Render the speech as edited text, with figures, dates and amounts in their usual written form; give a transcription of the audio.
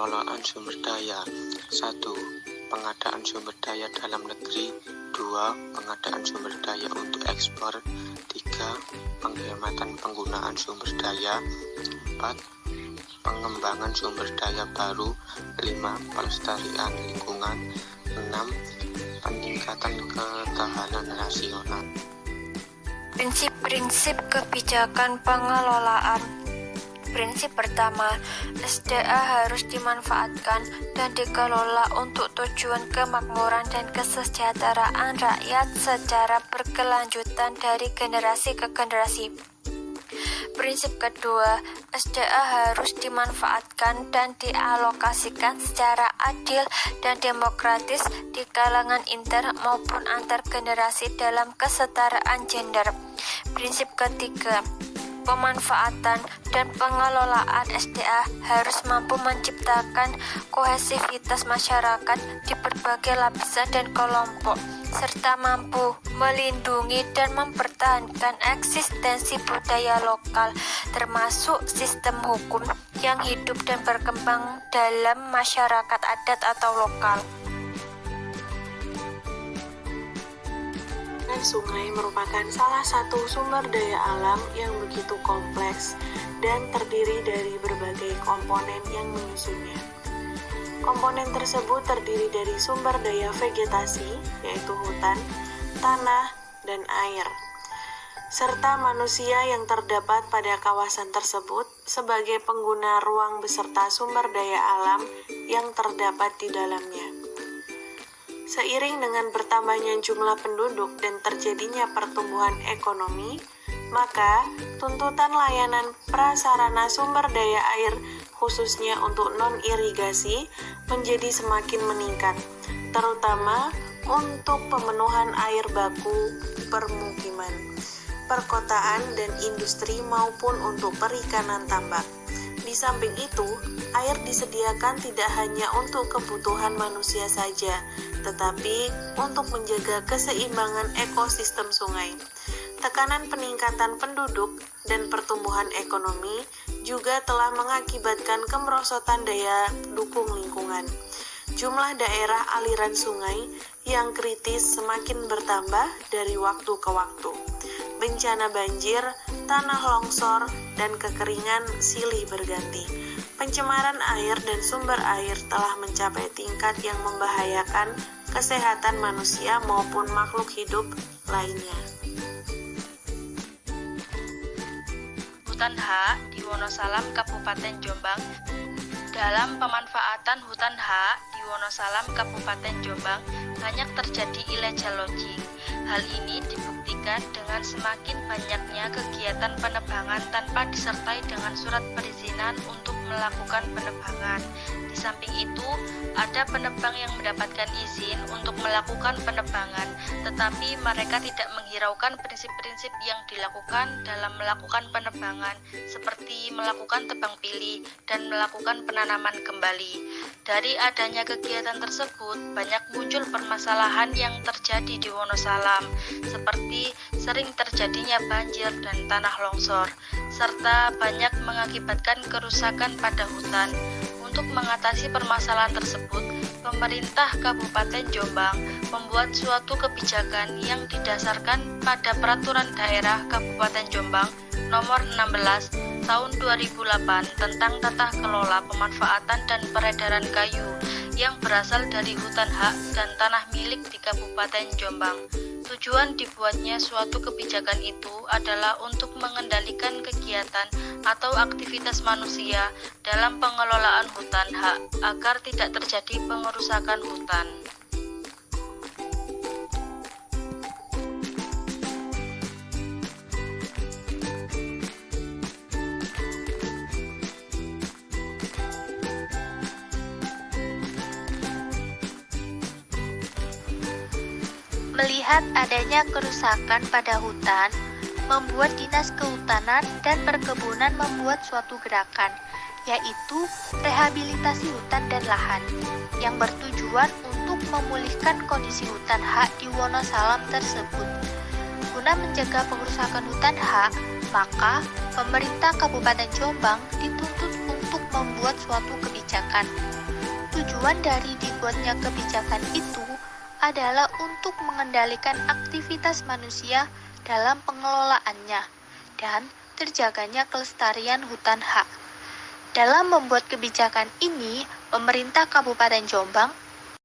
Pengelolaan sumber daya. 1. Pengadaan sumber daya dalam negeri. 2. Pengadaan sumber daya untuk ekspor. 3. Penghematan penggunaan sumber daya. 4. Pengembangan sumber daya baru. 5. Pelestarian lingkungan. 6. Peningkatan ketahanan nasional. Prinsip-prinsip kebijakan pengelolaan. Prinsip pertama, SDA harus dimanfaatkan dan dikelola untuk tujuan kemakmuran dan kesejahteraan rakyat secara berkelanjutan dari generasi ke generasi. Prinsip kedua, SDA harus dimanfaatkan dan dialokasikan secara adil dan demokratis di kalangan inter maupun antar generasi dalam kesetaraan gender. Prinsip ketiga, pemanfaatan dan pengelolaan SDA harus mampu menciptakan kohesivitas masyarakat di berbagai lapisan dan kelompok, serta mampu melindungi dan mempertahankan eksistensi budaya lokal, termasuk sistem hukum yang hidup dan berkembang dalam masyarakat adat atau lokal. Sungai merupakan salah satu sumber daya alam yang begitu kompleks dan terdiri dari berbagai komponen yang menyusunnya. Komponen tersebut terdiri dari sumber daya vegetasi, yaitu hutan, tanah, dan air, serta manusia yang terdapat pada kawasan tersebut sebagai pengguna ruang beserta sumber daya alam yang terdapat di dalamnya. Seiring dengan bertambahnya jumlah penduduk dan terjadinya pertumbuhan ekonomi, maka tuntutan layanan prasarana sumber daya air khususnya untuk non-irigasi menjadi semakin meningkat, terutama untuk pemenuhan air baku permukiman, perkotaan dan industri maupun untuk perikanan tambak. Di samping itu, air disediakan tidak hanya untuk kebutuhan manusia saja, tetapi untuk menjaga keseimbangan ekosistem sungai. Tekanan peningkatan penduduk dan pertumbuhan ekonomi juga telah mengakibatkan kemerosotan daya dukung lingkungan. Jumlah daerah aliran sungai yang kritis semakin bertambah dari waktu ke waktu. Bencana banjir, tanah longsor, dan kekeringan silih berganti. Pencemaran air dan sumber air telah mencapai tingkat yang membahayakan kesehatan manusia maupun makhluk hidup lainnya. Hutan H di Wonosalam, Kabupaten Jombang. Dalam pemanfaatan hutan H di Wonosalam, Kabupaten Jombang, banyak terjadi illegal logging. Hal ini dibuktikan dengan semakin banyaknya kegiatan penebangan tanpa disertai dengan surat perizinan untuk melakukan penebangan. Di samping itu, ada penebang yang mendapatkan izin untuk melakukan penebangan, tetapi mereka tidak menghiraukan prinsip-prinsip yang dilakukan dalam melakukan penebangan, seperti melakukan tebang pilih dan melakukan penanaman kembali. Dari adanya kegiatan tersebut, banyak muncul permasalahan yang terjadi di Wonosalam, seperti sering terjadinya banjir dan tanah longsor, serta banyak mengakibatkan kerusakan pada hutan. Untuk mengatasi permasalahan tersebut, pemerintah Kabupaten Jombang membuat suatu kebijakan yang didasarkan pada Peraturan Daerah Kabupaten Jombang Nomor 16 Tahun 2008 tentang tata kelola pemanfaatan dan peredaran kayu yang berasal dari hutan hak dan tanah milik di Kabupaten Jombang. Tujuan dibuatnya suatu kebijakan itu adalah untuk mengendalikan kegiatan atau aktivitas manusia dalam pengelolaan hutan hak agar tidak terjadi pengerusakan hutan. Melihat adanya kerusakan pada hutan, membuat Dinas Kehutanan dan Perkebunan membuat suatu gerakan, yaitu rehabilitasi hutan dan lahan, yang bertujuan untuk memulihkan kondisi hutan hak di Wonosalam tersebut. Guna mencegah pengerusakan hutan hak, maka pemerintah Kabupaten Jombang dituntut untuk membuat suatu kebijakan kebijakan. Tujuan dari dibuatnya kebijakan itu adalah untuk mengendalikan aktivitas manusia dalam pengelolaannya dan terjaganya kelestarian hutan H. Dalam membuat kebijakan ini, pemerintah Kabupaten Jombang